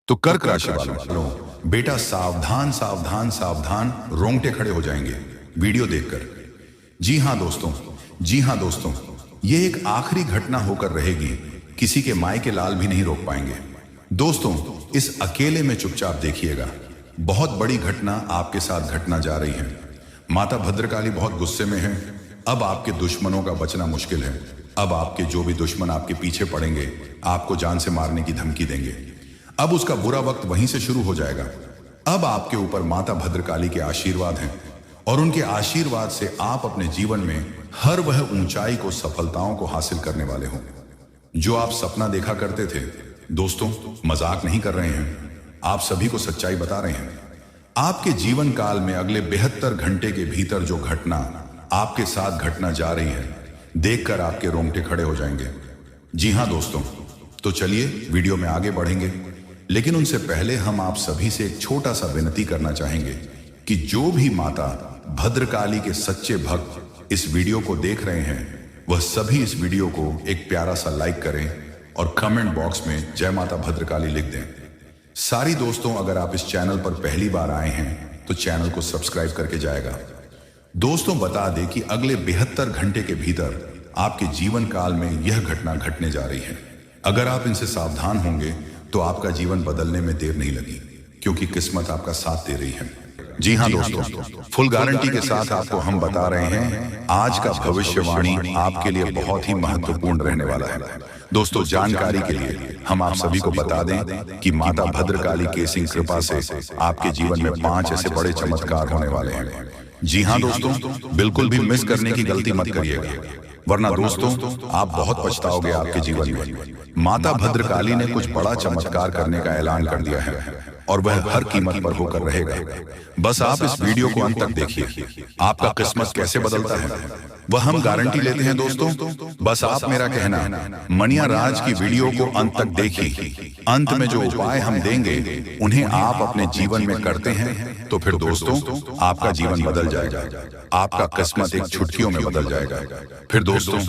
तो कर्क राशि वालों, बेटा सावधान सावधान सावधान, रोंगटे खड़े हो जाएंगे वीडियो देखकर। जी हाँ दोस्तों, जी हाँ दोस्तों, ये एक आखिरी घटना होकर रहेगी, किसी के माय के लाल भी नहीं रोक पाएंगे। दोस्तों, इस अकेले में चुपचाप देखिएगा, बहुत बड़ी घटना आपके साथ घटना जा रही है। माता भद्रकाली बहुत गुस्से में है। अब आपके दुश्मनों का बचना मुश्किल है। अब आपके जो भी दुश्मन आपके पीछे पड़ेंगे, आपको जान से मारने की धमकी देंगे। अब उसका बुरा वक्त वहीं से शुरू हो जाएगा। अब आपके ऊपर माता भद्रकाली के आशीर्वाद हैं और उनके आशीर्वाद से आप अपने जीवन में हर वह ऊंचाई को, सफलताओं को हासिल करने वाले हो जो आप सपना देखा करते थे। दोस्तों, मजाक नहीं कर रहे हैं, आप सभी को सच्चाई बता रहे हैं। आपके जीवन काल में अगले 72 घंटे के भीतर जो घटना आपके साथ घटना जा रही है, देखकर आपके रोंगटे खड़े हो जाएंगे। जी हां दोस्तों, तो चलिए वीडियो में आगे बढ़ेंगे, लेकिन उनसे पहले हम आप सभी से एक छोटा सा विनती करना चाहेंगे कि जो भी माता भद्रकाली के सच्चे भक्त इस वीडियो को देख रहे हैं, वह सभी इस वीडियो को एक प्यारा सा लाइक करें और कमेंट बॉक्स में जय माता भद्रकाली लिख दें। सारी दोस्तों, अगर आप इस चैनल पर पहली बार आए हैं तो चैनल को सब्सक्राइब करके जाएगा। दोस्तों, बता दें कि अगले 72 घंटे के भीतर आपके जीवन काल में यह घटना घटने जा रही है। अगर आप इनसे सावधान होंगे तो आपका जीवन बदलने में देर नहीं लगी, क्योंकि किस्मत आपका साथ दे रही है। जी हाँ दोस्तों, फुल गारंटी के साथ आपको हम बता रहे हैं, आज का भविष्यवाणी आपके लिए बहुत ही महत्वपूर्ण रहने वाला है। दोस्तों, जानकारी के लिए हम आप सभी को बता दें कि माता भद्रकाली की सिंह कृपा से आपके जीवन में 5 ऐसे बड़े चमत्कार होने वाले हैं। जी हाँ दोस्तों, बिल्कुल भी मिस करने की गलती मत करिएगा, वरना दोस्तों आप बहुत पछताओगे आपके जीवन में। माता भद्रकाली ने कुछ बड़ा चमत्कार करने का ऐलान कर दिया है और वह हर कीमत पर होकर रहेगा। बस आप इस वीडियो को अंत तक देखिए, आपका किस्मत कैसे बदलता है वह हम गारंटी लेते हैं। दोस्तों, बस आप मेरा कहना मनिया राज की वीडियो को अंत तक देखिए। अंत में जो उपाय हम देंगे उन्हें आप अपने जीवन में करते हैं तो फिर दोस्तों आपका जीवन बदल जाएगा, आपका किस्मत एक चुटकियों में बदल जाएगा। फिर दोस्तों,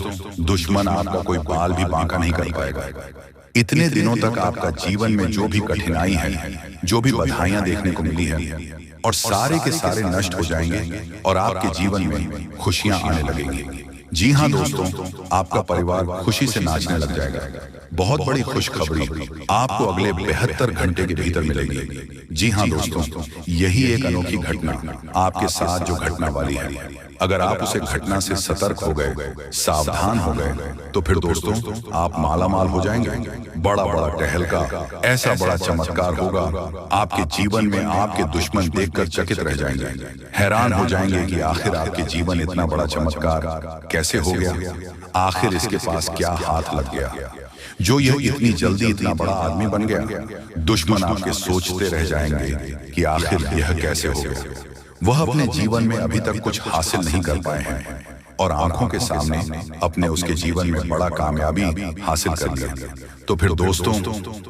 दुश्मन आपका कोई बाल भी बांका नहीं कर पाएगा। इतने दिनों तक आपका जीवन में जो भी कठिनाई है, जो भी बधाइयां देखने को मिली है, और सारे के सारे नष्ट हो जाएंगे और आपके जीवन में खुशियां आने लगेंगी। जी हाँ दोस्तों, आपका परिवार खुशी से नाचने लग जाएगा। बहुत बड़ी खुशखबरी आपको अगले 72 घंटे के भीतर मिलेगी। जी हाँ दोस्तों, यही एक अनोखी घटना आपके साथ जो घटना वाली है। अगर आप उसे घटना से सतर्क हो गए, सावधान हो गए, तो फिर दोस्तों आप मालामाल हो जाएंगे। बड़ा बड़ा टहलका, ऐसा बड़ा चमत्कार होगा आपके जीवन में, आपके दुश्मन देखकर चकित रह जाएंगे, हैरान हो जाएंगे कि आखिर आपके जीवन इतना बड़ा चमत्कार कैसे हो गया, आखिर इसके पास क्या हाथ लग गया जो यह इतनी जल्दी इतना बड़ा आदमी बन गया। दुश्मन आपके सोचते रह जाएंगे कि आखिर यह कैसे हो गया। वह अपने जीवन में अभी तक कुछ हासिल नहीं कर पाए हैं और आंखों के सामने अपने उसके जीवन में बड़ा कामयाबी हासिल कर लिया। तो फिर दोस्तों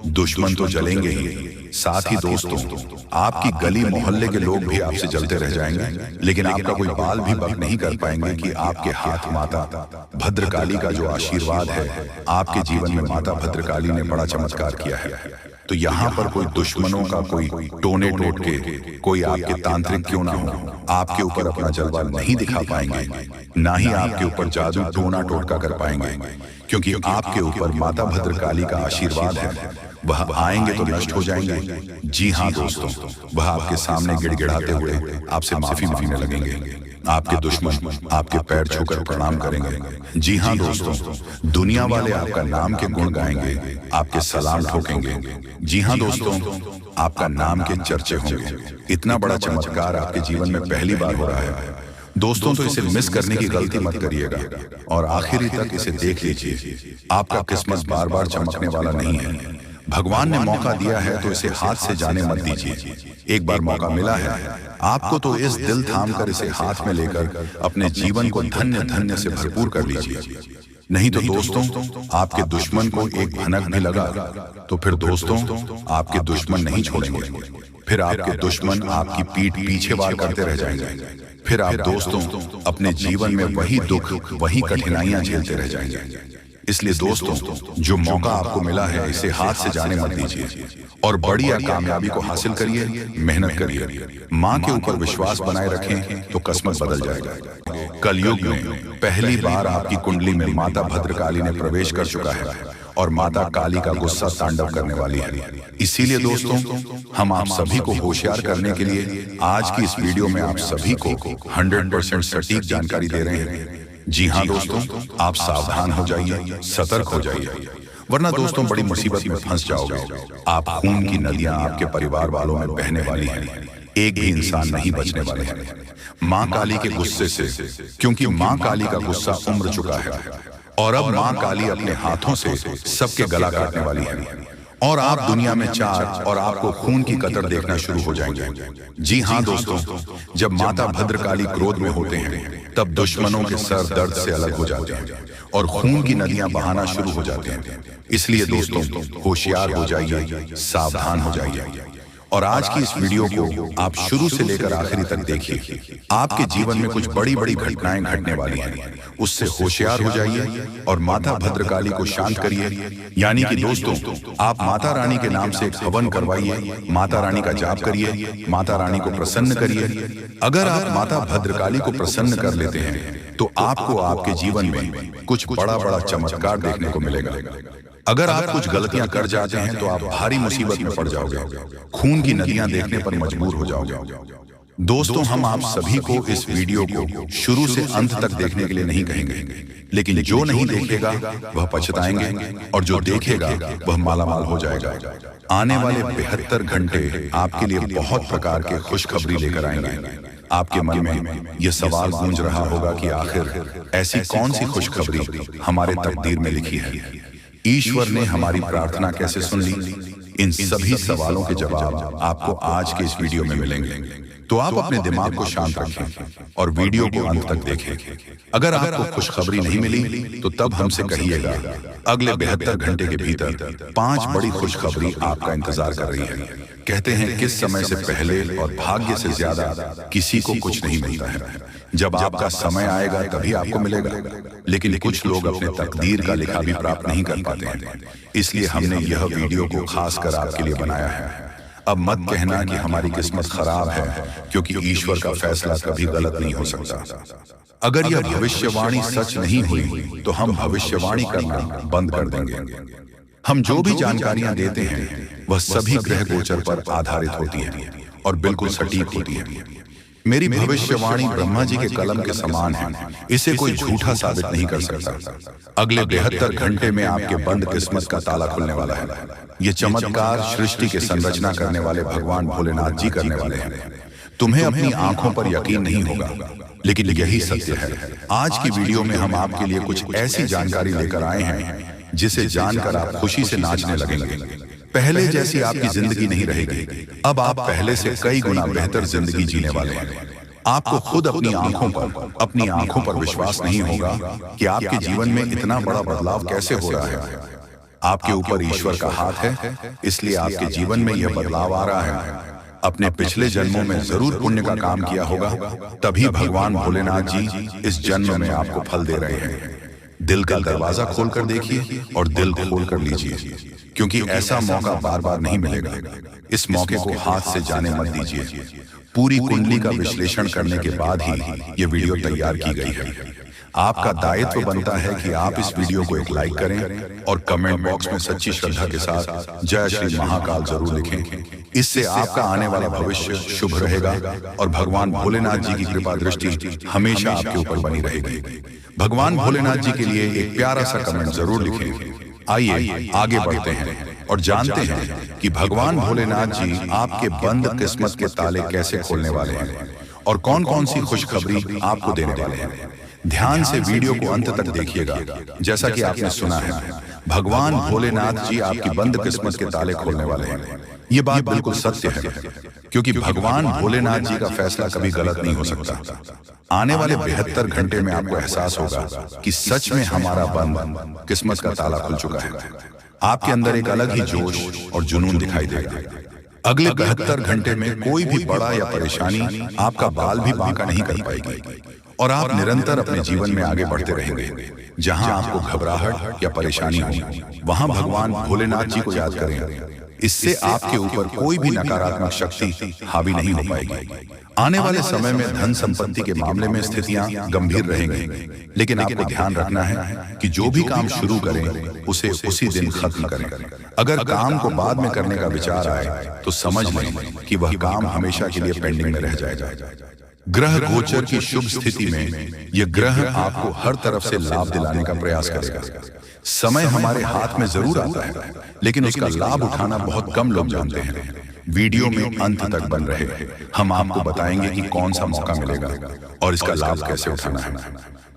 दुश्मन तो जलेंगे ही, साथ ही दोस्तों आपकी गली मोहल्ले के लोग भी आपसे जलते रह जाएंगे, लेकिन आपका कोई बाल भी बक नहीं कर पाएंगे कि आपके हाथ माता भद्रकाली का जो आशीर्वाद है, आपके जीवन में माता भद्रकाली ने बड़ा चमत्कार किया है। तो यहाँ पर कोई दुश्मनों का कोई टोने टोट के, कोई आपके तांत्रिक क्यों ना हो, आपके ऊपर अपना जलवा नहीं दिखा पाएंगे, ना ही आपके ऊपर जादू टोना टोटका कर पाएंगे, क्योंकि आपके ऊपर माता भद्रकाली का आशीर्वाद है। वह आएंगे तो नष्ट हो जाएंगे। जी हाँ दोस्तों, वह आपके सामने गिड़गिड़ाते हुए आपसे माफी मांगने लगेंगे। आपके दुश्मन आपके पैर छूकर प्रणाम करेंगे। जी हाँ दोस्तों, दुनिया वाले आपका नाम के गुण गाएंगे, आपके सलाम ठोकेंगे। जी हाँ दोस्तों, आपका नाम के चर्चे होंगे। इतना बड़ा चमत्कार आपके जीवन में पहली बार हो रहा है। दोस्तों, तो इसे मिस करने की गलती मत करिएगा और आखिरी तक इसे देख लीजिए। आपका किस्मत बार बार चमकने वाला नहीं है। भगवान ने मौका दिया है तो इसे हाथ से जाने मत दीजिए। एक बार मौका मिला है आपको तो इस दिल थाम कर इसे हाथ में लेकर अपने जीवन को धन्य धन्य से भरपूर कर लीजिए। नहीं तो दोस्तों आपके दुश्मन को एक भनक भी लगा तो फिर दोस्तों आपके दुश्मन नहीं छोड़ेंगे। फिर आपके दुश्मन आपकी पीठ पीछे वार करते रह जाएंगे। फिर आप दोस्तों अपने जीवन में वही दुख, वही कठिनाइयां झेलते रह जाएंगे। इसलिए दोस्तों, जो मौका आपको मिला है इसे हाथ से जाने मत दीजिए और बड़ी कामयाबी को हासिल करिए, मेहनत करिए, माँ के ऊपर विश्वास बनाए रखें तो किस्मत बदल जाएगा। कलयुग में पहली बार आपकी कुंडली में माता भद्रकाली ने प्रवेश कर चुका है और माता काली का गुस्सा तांडव करने वाली है। इसीलिए दोस्तों, हम आप सभी को होशियार करने के लिए आज की इस वीडियो में आप सभी को 100% सटीक जानकारी दे रहे हैं। जी हाँ दोस्तों, आप सावधान हो जाइए, सतर्क हो जाइए, वरना दोस्तों बड़ी मुसीबत में फंस जाओगे। आप खून की नदियां आपके परिवार वालों में बहने वाली हैं, एक भी इंसान नहीं बचने वाले हैं माँ काली के गुस्से से, क्योंकि माँ काली का गुस्सा उम्र चुका है और अब माँ काली अपने हाथों से सबके गला काटने वाली है और आप दुनिया में चार और आपको खून की कतर देखना शुरू हो जाएंगे। जी हाँ दोस्तों, जब माता भद्रकाली क्रोध में होते हैं तब दुश्मनों के सर दर्द से अलग हो जाते हैं और खून की नदियां बहाना शुरू हो जाते हैं। इसलिए दोस्तों, होशियार हो जाइए, सावधान हो जाइए और आज की इस वीडियो को आप शुरू से लेकर आखिरी तक देखिए। आपके जीवन में कुछ बड़ी बड़ी घटनाएं घटने वाली हैं, उससे होशियार हो जाइए और माता भद्रकाली को शांत करिए। यानी कि दोस्तों, आप माता रानी के नाम से एक हवन करवाइए, माता रानी का जाप करिए, माता रानी को प्रसन्न करिए। अगर आप माता भद्रकाली को प्रसन्न कर लेते हैं तो आपको आपके जीवन में कुछ बड़ा बड़ा चमत्कार देखने को मिलेगा। अगर आप कुछ गलतियां कर जाते हैं तो आप भारी मुसीबत में पड़ जाओगे, खून की नदियां देखने पर मजबूर हो जाओगे। दोस्तों, हम आप सभी को इस वीडियो को शुरू से अंत तक देखने के लिए नहीं कहेंगे, लेकिन जो नहीं देखेगा वह पछताएंगे और जो देखेगा वह मालामाल हो जाएगा। आने वाले 72 घंटे आपके लिए बहुत प्रकार के खुशखबरी लेकर आएंगे। आपके मन में यह सवाल गूंज रहा होगा कि आखिर ऐसी कौन सी खुशखबरी हमारे तकदीर में लिखी है, ईश्वर ने हमारी प्रार्थना कैसे सुन ली। इन सभी सवालों के जवाब आपको आज के इस वीडियो में मिलेंगे, तो आप अपने दिमाग को शांत रखें और वीडियो को अंत तक देखें। अगर आपको खुशखबरी नहीं मिली तो तब हमसे कहिएगा। अगले 72 घंटे के भीतर 5 बड़ी खुशखबरी आपका इंतजार कर रही है। कहते हैं किस समय से पहले और भाग्य से ज्यादा किसी को कुछ नहीं मिलता है। जब आपका समय आएगा तभी आपको मिलेगा, लेकिन कुछ लोग अपने तकदीर का लिखा भी प्राप्त नहीं कर पाते हैं। इसलिए हमने यह वीडियो को खासकर आपके लिए बनाया है। अब मत कहना कि हमारी किस्मत खराब है, क्योंकि ईश्वर का फैसला कभी गलत नहीं हो सकता। अगर यह भविष्यवाणी सच नहीं हुई तो हम भविष्यवाणी करना बंद कर देंगे। हम जो भी जानकारियां देते हैं वह सभी ग्रह गोचर पर आधारित होती है और बिल्कुल सटीक होती है। मेरी भविष्यवाणी ब्रह्मा जी के कलम के समान है, इसे कोई झूठा साबित नहीं कर सकता। अगले 72 घंटे में आपके बंद किस्मत का ताला खुलने वाला है। ये चमत्कार सृष्टि के संरचना करने वाले भगवान भोलेनाथ जी करने वाले हैं। तुम्हें अपनी आंखों पर यकीन नहीं होगा, लेकिन यही सत्य है। आज की वीडियो में हम आपके लिए कुछ ऐसी जानकारी लेकर आए हैं जिसे जानकर आप खुशी से नाचने लगेंगे। पहले जैसी आपकी जिंदगी नहीं रहेगी, अब आप पहले से कई गुना बेहतर जिंदगी जीने वाले हैं। आपको खुद अपनी आंखों पर विश्वास नहीं होगा कि आपके जीवन में इतना बड़ा बदलाव कैसे हो रहा है। आपके ऊपर ईश्वर का हाथ है, इसलिए आपके जीवन में यह बदलाव आ रहा है। अपने पिछले जन्मों में जरूर पुण्य का काम किया होगा, तभी भगवान भोलेनाथ जी इस जन्म में आपको फल दे रहे हैं। दिल का दरवाजा खोलकर देखिए और दिल खोल कर लीजिए, क्योंकि ऐसा मौका बार बार नहीं मिलेगा। इस मौके को हाथ से जाने मत दीजिए। पूरी कुंडली का विश्लेषण करने के बाद ही ये वीडियो तैयार की गई है। आपका दायित्व बनता है कि आप इस वीडियो को एक लाइक करें और कमेंट बॉक्स में सच्ची श्रद्धा के साथ जय श्री महाकाल जरूर लिखें। इससे आपका आने वाला भविष्य शुभ रहेगा और भगवान भोलेनाथ जी की कृपा दृष्टि हमेशा आपके ऊपर बनी रहेगी। भगवान भोलेनाथ जी के लिए एक प्यारा सा कमेंट जरूर लिखें। आइए आगे बढ़ते हैं और जानते हैं कि भगवान भोलेनाथ जी आपके बंद किस्मत के ताले कैसे खोलने वाले हैं और कौन कौन सी खुशखबरी आपको देने वाले हैं। ध्यान से वीडियो को अंत तक देखिएगा। जैसा कि आपने सुना है, भगवान भोलेनाथ जी आपकी बंद किस्मत के ताले खोलने वाले हैं। ये बात बिल्कुल सत्य है, क्योंकि भगवान भोलेनाथ जी का फैसला कभी गलत नहीं हो सकता। आने वाले 72 घंटे में आपको एहसास होगा कि सच में हमारा बंद किस्मत का ताला खुल चुका है। आपके अंदर एक अलग ही जोश और जुनून दिखाई देगा। अगले 72 घंटे में कोई भी बड़ा या परेशानी आपका बाल भी बांका नहीं कर पाएगी और आप निरंतर अपने जीवन में आगे बढ़ते रहेंगे। जहां आपको घबराहट या परेशानी हो, वहां भगवान भोलेनाथ जी को याद करें। इससे आपके ऊपर कोई भी नकारात्मक शक्ति हावी नहीं हो पाएगी। आने वाले समय में धन संपत्ति के मामले में स्थितियां गंभीर रहेंगी, लेकिन आपको ध्यान रखना है कि जो भी काम शुरू करें उसे उसी दिन खत्म करें। अगर काम को बाद में करने का विचार आए तो समझ लें कि वह काम हमेशा के लिए पेंडिंग में रह जाएगा। ग्रह गोचर की शुभ स्थिति में यह ग्रह आपको हर तरफ से लाभ दिलाने का प्रयास करेगा। समय हमारे हाथ में जरूर आता है, लेकिन उसका लाभ उठाना बहुत कम लोग जानते हैं। वीडियो में अंत तक बन रहे हम आपको बताएंगे कि कौन सा मौका मिलेगा और इसका लाभ कैसे उठाना है।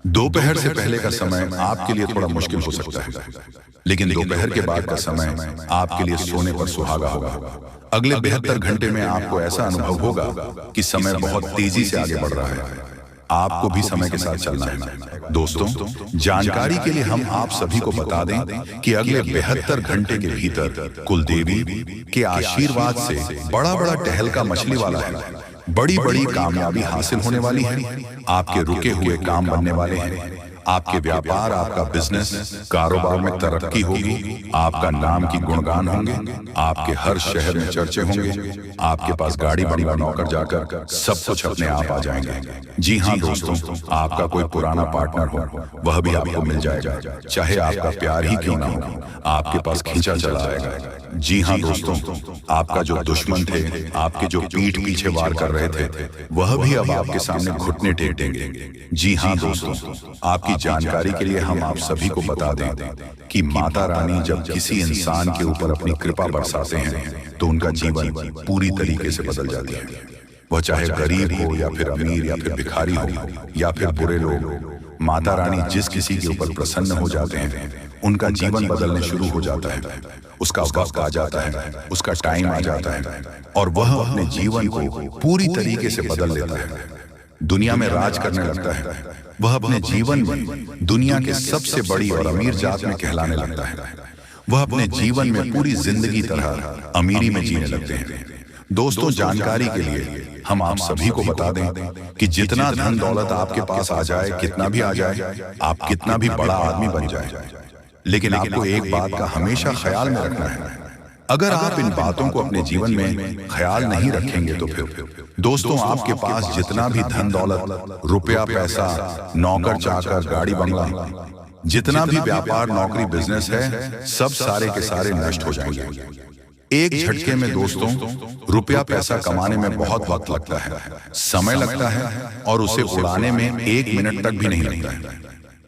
दोपहर से पहले का समय आपके लिए थोड़ा मुश्किल हो सकता है, लेकिन दोपहर के बाद का समय आपके लिए सोने पर सुहागा होगा। अगले 72 घंटे में आपको ऐसा अनुभव होगा कि समय बहुत तेजी से आगे बढ़ रहा है। आपको भी समय के साथ चलना है। दोस्तों, जानकारी के लिए हम आप सभी को बता दें कि अगले 72 घंटे के भीतर कुलदेवी के आशीर्वाद से बड़ा बड़ा टहलका मछली वाला है। बड़ी बड़ी कामयाबी हासिल होने वाली है। आपके रुके हुए काम बनने वाले हैं। आपके व्यापार, आपका बिजनेस, कारोबार में तरक्की होगी। आपका नाम की गुणगान होंगे। आपके हर शहर में चर्चे होंगे। आपके पास गाड़ी बंगला नौकर जाकर सब कुछ अपने आप आ जाएंगे। जी हाँ दोस्तों, आपका कोई पुराना पार्टनर हो वह भी आपको मिल जाएगा। चाहे आपका प्यार ही क्यों ना हो, आपके पास खींचा चला आएगा। जी हाँ दोस्तों, आपका जो दुश्मन थे, आपके जो पीठ पीछे वार कर रहे थे, वह भी अब आपके सामने घुटने टेक देंगे। जी हाँ दोस्तों, आपकी जानकारी के लिए हम आप सभी को बता दें कि माता रानी जब किसी इंसान के ऊपर अपनी कृपा बरसाते हैं तो उनका जीवन पूरी तरीके से बदल जाती है। वह चाहे गरीब हो या फिर अमीर या फिर भिखारी हो या फिर बुरे लोग, माता रानी जिस किसी के ऊपर प्रसन्न हो जाते हैं उनका जीवन बदलने शुरू हो जाता है। उसका वक्त आ जाता है, उसका टाइम आ जाता है और वह अपने जीवन को पूरी तरीके से बदल लेता है। दुनिया में राज करने लगता है। वह अपने जीवन में दुनिया के सबसे बड़ी और अमीर जात में कहलाने लगता है। वह अपने जीवन में पूरी जिंदगी तरह अमीरी में जीने लगते हैं। दोस्तों, जानकारी के लिए हम आप सभी को बता दें कि जितना धन दौलत आपके पास आ जाए, कितना भी आ जाए, आप कितना भी बड़ा आदमी बन जाए, लेकिन आपको एक बात का हमेशा ख्याल में रखना है। अगर आप इन बातों को अपने जीवन में ख्याल नहीं रखेंगे तो फिर दोस्तों आपके पास जितना भी धन दौलत, रुपया पैसा, नौकर चाकर, गाड़ी बंगला, जितना भी व्यापार नौकरी बिजनेस है, सब सारे के सारे नष्ट हो जाएंगे। एक झटके में दोस्तों रुपया पैसा कमाने में बहुत वक्त लगता है, समय लगता है और उसे उड़ाने में 1 मिनट तक भी नहीं लगता है।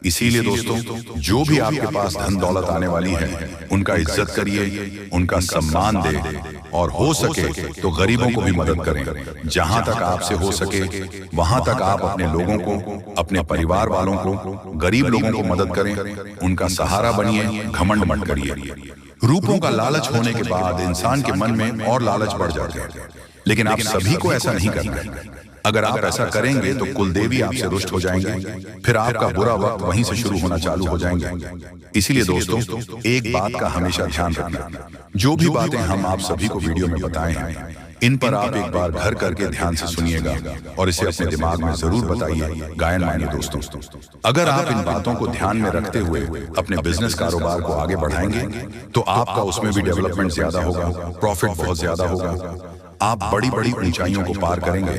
इसीलिए दोस्तों, जो भी आपके पास धन दौलत आने वाली है उनका इज्जत करिए, उनका सम्मान दे और हो सके तो गरीबों को भी मदद करें। जहां तक आपसे हो सके वहां तक आप अपने लोगों को, अपने परिवार वालों को, गरीब लोगों को मदद करें। उनका सहारा बनिए, घमंड मत करिए। रूपों का लालच होने के बाद इंसान के मन में और लालच बढ़ जाते हैं, लेकिन आप सभी को ऐसा नहीं करना है। अगर आप ऐसा करेंगे तो कुलदेवी आपसे रुष्ट हो जाएंगे, फिर आपका बुरा वक्त वहीं से शुरू होना चालू हो जाएंगे। इसीलिए दोस्तों एक बात का हमेशा ध्यान रखना, जो भी बातें हम आप सभी को वीडियो में बताए हैं इन पर आप एक बार घर करके ध्यान से सुनिएगा और इसे अपने दिमाग में जरूर बताइए, गायन मानिए। दोस्तों, अगर आप इन बातों को ध्यान में रखते हुए अपने बिजनेस कारोबार को आगे बढ़ाएंगे तो आपका उसमें भी डेवलपमेंट ज्यादा होगा, प्रॉफिट बहुत ज्यादा होगा। आप बड़ी बड़ी ऊंचाइयों को पार करेंगे,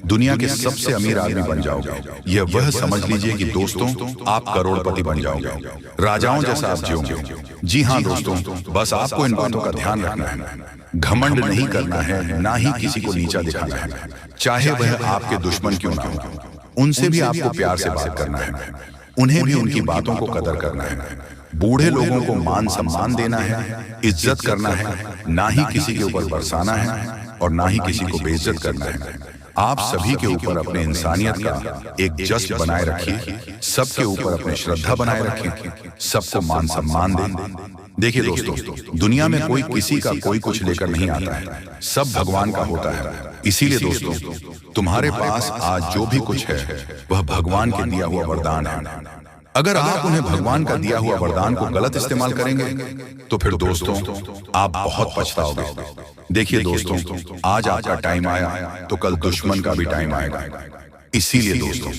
दुनिया के सबसे अमीर आदमी बन जाओगे। यह वह समझ लीजिए कि दोस्तों आप करोड़पति बन जाओगे, राजाओं जैसा आप जियोगे। जी हाँ दोस्तों, बस आपको इन बातों का ध्यान रखना है। घमंड नहीं करना है, ना ही किसी को नीचा दिखाना है, चाहे वह आपके दुश्मन क्यों ना हो। उनसे भी आपको प्यार से बात करना है, उन्हें भी उनकी बातों को कदर करना है। बूढ़े लोगों को मान सम्मान देना है, इज्जत करना है, ना ही किसी के ऊपर बरसाना है और ना ही किसी को बेइज्जत करना है। आप सभी के ऊपर अपने इंसानियत का एक जज्ब बनाए रखिए, सबके ऊपर अपने श्रद्धा बनाए रखें, सबको मान सम्मान दें। देखिए दोस्तों, दुनिया में कोई किसी का कोई कुछ लेकर नहीं आता है, सब भगवान का होता है। इसीलिए दोस्तों तुम्हारे पास आज जो भी कुछ है वह भगवान के दिया हुआ वरदान है। अगर आप उन्हें भगवान का दिया हुआ वरदान को गलत इस्तेमाल करेंगे तो फिर दोस्तों आप बहुत पछताओगे। देखिए दोस्तों, आज आपका टाइम आया तो कल दुश्मन का भी टाइम आएगा। इसीलिए दोस्तों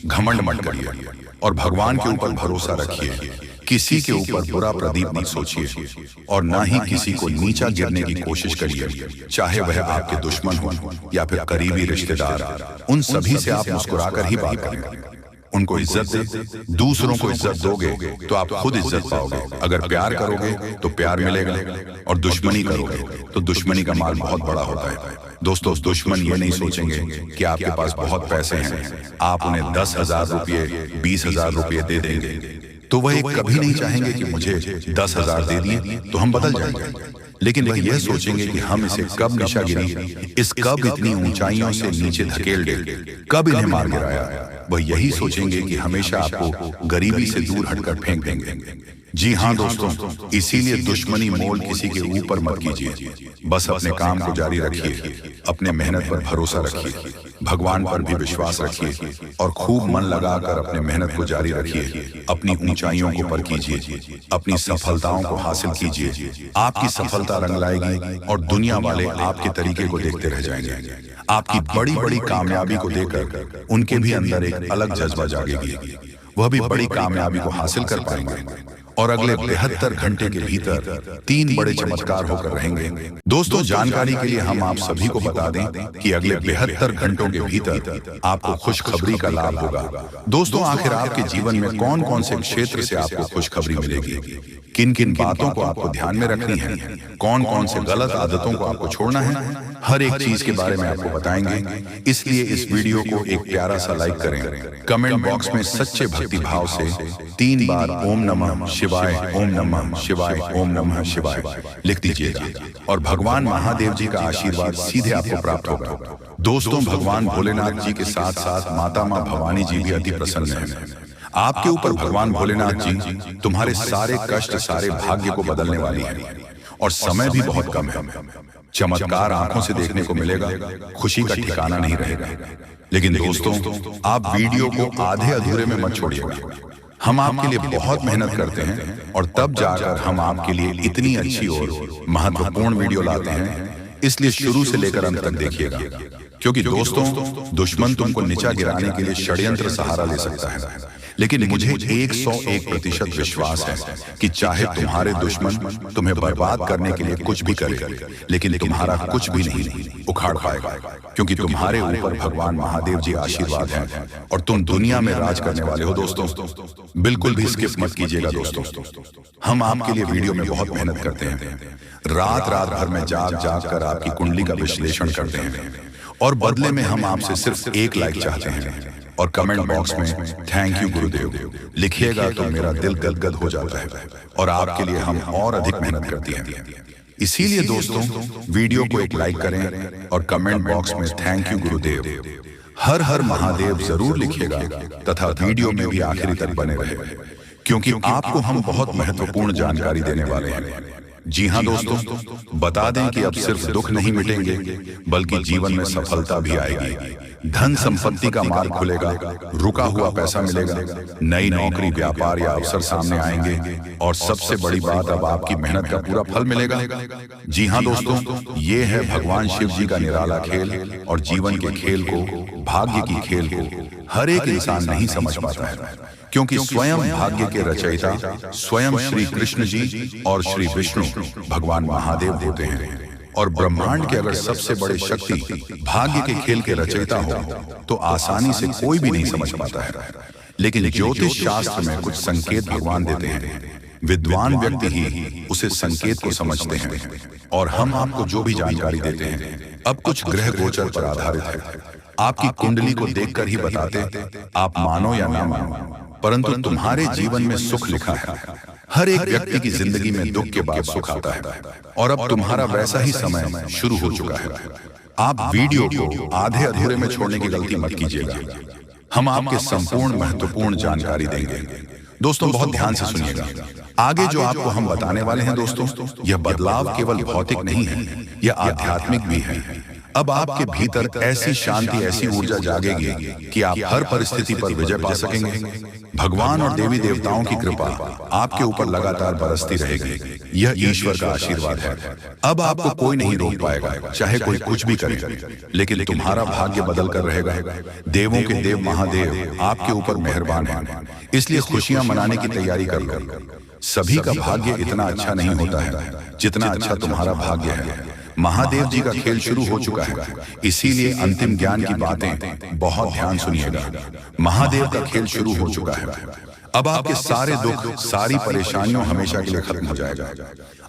घमंड मत करिए और भगवान के ऊपर भरोसा रखिए। किसी के ऊपर बुरा प्रदीप मत सोचिए और ना ही किसी को नीचा गिरने की कोशिश करिए, चाहे वह आपके दुश्मन हो या फिर करीबी रिश्तेदार। उन सभी से आप मुस्कुराकर ही बात करें, उनको इज्जत दे। दूसरों को इज्जत दोगे तो आप खुद इज्जत पाओगे। अगर प्यार करोगे तो प्यार मिलेगा और दुश्मनी करोगे तो दुश्मनी का माल बहुत बड़ा होता है। दोस्तों दुश्मन ये नहीं सोचेंगे कि आपके पास बहुत पैसे हैं, आप उन्हें 10,000 रुपये 20,000 रुपये दे देंगे तो वह कभी नहीं चाहेंगे कि मुझे 10,000 दे दिए तो हम बदल जाएंगे। लेकिन वह यह सोचेंगे कि हम इसे कब निशा गिरी, इस कब इतनी ऊंचाइयों से नीचे धकेल दे, कब इन्हें मार गिराया। वह यही सोचेंगे कि हमेशा आपको गरीबी से दूर हटकर फेंक देंगे। जी हाँ दोस्तों, इसीलिए दुश्मनी मोल किसी के ऊपर मत कीजिए। बस अपने काम को जारी रखिए, अपने मेहनत पर भरोसा रखिए, भगवान पर भी विश्वास रखिए और खूब मन लगाकर अपने मेहनत को जारी रखिए। अपनी ऊंचाइयों को पर कीजिए, अपनी सफलताओं को हासिल कीजिए। आपकी सफलता रंग लाएगी और दुनिया वाले आपके तरीके को देखते रह जाएंगे। आपकी बड़ी बड़ी कामयाबी को देखकर उनके भी अंदर एक अलग जज्बा जागेगी, वह भी बड़ी कामयाबी को हासिल कर पाएंगे और अगले 72 घंटे के भीतर 3 बड़े चमत्कार होकर रहेंगे। दोस्तों जानकारी के लिए हम आप सभी को बता दें कि अगले 72 घंटों के भीतर आपको खुशखबरी का लाभ होगा। दोस्तों आखिर आपके जीवन में कौन कौन से क्षेत्र से आपको खुशखबरी मिलेगी, किन किन बातों को आपको ध्यान में रखनी है, कौन कौन से गलत आदतों को आपको छोड़ना है, हर एक चीज के बारे में आपको बताएंगे। इसलिए इस वीडियो को एक प्यारा सा लाइक करें, कमेंट बॉक्स में सच्चे भक्ति भाव से 3 बार ओम नमः शिवाय, ओम नमः शिवाय, ओम नमः शिवाय लिख दीजिएगा और भगवान महादेव जी का आशीर्वाद सीधे आपको प्राप्त होगा। दोस्तों भगवान भोलेनाथ जी के साथ साथ माता माँ भवानी जी भी अति प्रसन्न हैं। आपके ऊपर भगवान भोलेनाथ जी तुम्हारे सारे कष्ट, सारे भाग्य को बदलने वाली है और समय भी बहुत कम है। चमत्कार आंखों से देखने को मिलेगा, खुशी का ठिकाना नहीं रहेगा। लेकिन दोस्तों आप वीडियो को आधे अधूरे में मत छोड़िएगा। हम आपके लिए बहुत मेहनत करते हैं और तब जाकर हम आपके लिए इतनी अच्छी और महत्वपूर्ण वीडियो लाते हैं। इसलिए शुरू से लेकर अंत तक देखिएगा, क्योंकि दोस्तों दुश्मन तुमको नीचा गिराने के लिए षड्यंत्र सहारा ले सकता है, लेकिन मुझे 101% विश्वास है कि चाहे तुम्हारे दुश्मन तुम्हें बर्बाद करने के लिए कुछ भी करे, लेकिन तुम्हारा कुछ भी नहीं उखाड़ पाएगा, क्योंकि तुम्हारे ऊपर भगवान महादेव जी आशीर्वाद हैं और तुम दुनिया में राज करने वाले हो। दोस्तों बिल्कुल भी स्किप मत कीजिएगा। दोस्तों हम आपके लिए वीडियो में बहुत मेहनत करते हैं, रात रात भर में जाग जाग कर आपकी कुंडली का विश्लेषण करते हैं और बदले में हम आपसे सिर्फ एक लाइक चाहते हैं और कमेंट बॉक्स में थैंक यू गुरुदेव लिखिएगा तो मेरा दिल गदगद हो जाता है और आपके लिए हम और अधिक मेहनत करते हैं। इसीलिए दोस्तों वीडियो को एक लाइक करें और कमेंट बॉक्स में थैंक यू गुरुदेव, हर हर महादेव जरूर लिखिएगा तथा वीडियो में भी आखिरी तक बने रहे, क्योंकि आपको हम बहुत महत्वपूर्ण जानकारी देने वाले हैं। जी हाँ दोस्तों, बता दें कि अब सिर्फ दुख नहीं मिटेंगे बल्कि जीवन में सफलता भी आएगी। धन संपत्ति का मार्ग खुलेगा, रुका हुआ पैसा मिलेगा, नई नौकरी, व्यापार या अवसर सामने आएंगे और सबसे बड़ी बात अब आपकी मेहनत का पूरा फल मिलेगा। जी हाँ दोस्तों, ये है भगवान शिव जी का निराला खेल और जीवन के खेल को, भाग्य की खेल को हर एक इंसान नहीं समझ पाता है, क्योंकि स्वयं भाग्य के रचयिता स्वयं श्री कृष्ण जी और श्री विष्णु भगवान महादेव होते हैं। और ब्रह्मांड के अगर सबसे बड़े शक्ति भाग्य के खेल के रचयिता हो तो आसानी से कोई भी नहीं समझ पाता है। लेकिन ज्योतिष शास्त्र में कुछ संकेत भगवान देते हैं, विद्वान व्यक्ति ही उसे संकेत को समझते हैं और हम आपको जो भी जानकारी देते हैं अब कुछ ग्रह गोचर पर आधारित है। आपकी कुंडली को देखकर ही बताते, आप मानो या ना मानो, परंतु तुम्हारे जीवन में सुख लिखा है। हर एक व्यक्ति की जिंदगी में दुख के बाद सुख आता है और अब तुम्हारा वैसा ही समय शुरू हो चुका है। आप वीडियो को आधे अधूरे में छोड़ने की गलती मत कीजिएगा, हम आपके संपूर्ण महत्वपूर्ण जानकारी देंगे। दोस्तों बहुत ध्यान से सुनिएगा, आगे जो आपको हम बताने वाले हैं दोस्तों, यह बदलाव केवल भौतिक नहीं है, यह आध्यात्मिक भी है। अब आपके भीतर ऐसी शांति, ऐसी ऊर्जा जागेगी कि आप हर परिस्थिति पर विजय पा सकेंगे। भगवान और देवी देवताओं की कृपा आपके ऊपर लगातार बरसती रहेगी। यह ईश्वर का आशीर्वाद है। अब आपको कोई नहीं रोक पाएगा, चाहे कोई कुछ भी करे, लेकिन तुम्हारा भाग्य बदल कर रहेगा। देवों के देव महादेव आपके ऊपर मेहरबान हैं, इसलिए खुशियां मनाने की तैयारी कर लो। सभी का भाग्य इतना अच्छा नहीं होता है जितना अच्छा तुम्हारा भाग्य है। महादेव जी का खेल शुरू हो चुका है, इसीलिए अंतिम ज्ञान की बातें बहुत ध्यान सुनिएगा। महादेव का खेल शुरू हो चुका है। अब आपके सारे दुख, सारी परेशानियों हमेशा के लिए खत्म हो जाएगा।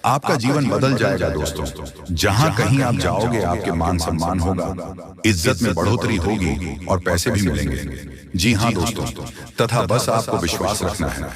आपका जीवन बदल जाएगा दोस्तों। जहां कहीं आप जाओगे आपके मान सम्मान होगा, इज्जत में बढ़ोतरी होगी और पैसे भी मिलेंगे। जी हाँ दोस्तों, तथा बस आपको विश्वास रखना है,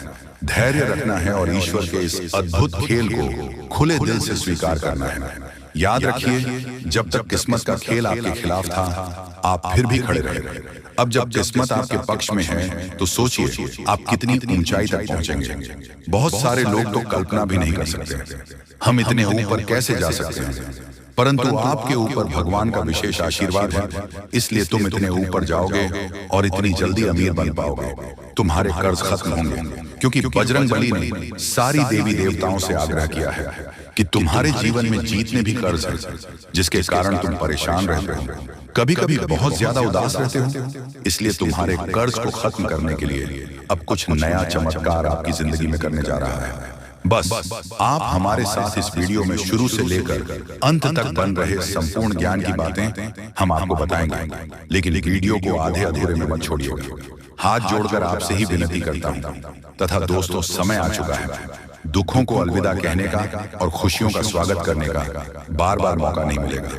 धैर्य रखना है और ईश्वर के इस अद्भुत खेल को खुले दिल से स्वीकार करना है। याद रखिए, जब तक किस्मत का खेल आपके खिलाफ था, आप फिर भी खड़े रहे। अब जब किस्मत आपके पक्ष में है, तो सोचिए आप कितनी ऊंचाई तक पहुंचेंगे। बहुत सारे लोग तो कल्पना भी नहीं कर सकते हम इतने ऊपर कैसे जा सकते हैं, परंतु आपके ऊपर भगवान का विशेष आशीर्वाद है, इसलिए तुम इतने ऊपर जाओगे और इतनी जल्दी अमीर बन पाओगे। तुम्हारे कर्ज खत्म होंगे, क्योंकि बजरंग बली ने सारी देवी देवताओं से आग्रह किया है कि तुम्हारे जीवन में जितने भी कर्ज हैं, जिसके कारण तुम परेशान रहते हो, कभी कभी बहुत ज्यादा उदास रहते हो, इसलिए तुम्हारे कर्ज को खत्म करने के लिए अब कुछ नया चमत्कार आपकी जिंदगी में करने जा रहा है। बस आप हमारे साथ इस वीडियो में शुरू से लेकर अंत तक बन रहे संपूर्ण ज्ञान की बातें हम आपको बताएंगे, लेकिन वीडियो को आधे अधूरे में मत छोड़िएगा। हाथ जोड़कर आपसे ही विनती करता हूं। तथा दोस्तों, समय आ चुका है दुखों को अलविदा कहने का और खुशियों का स्वागत करने का। बार बार मौका नहीं मिलेगा।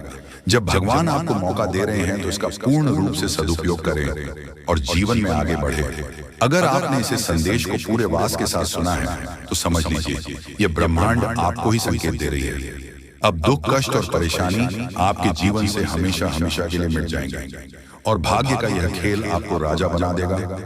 जब भगवान आपको मौका दे रहे हैं तो इसका पूर्ण रूप से सदुपयोग करें और जीवन में आगे बढ़े। अगर आपने इसे संदेश को पूरे वास के साथ सुना है तो समझ लीजिए यह ब्रह्मांड आपको ही संकेत दे रही है। अब दुख, कष्ट और परेशानी आपके जीवन से हमेशा हमेशा के लिए मिट जाएंगे और भाग्य का यह खेल आपको राजा बना देगा।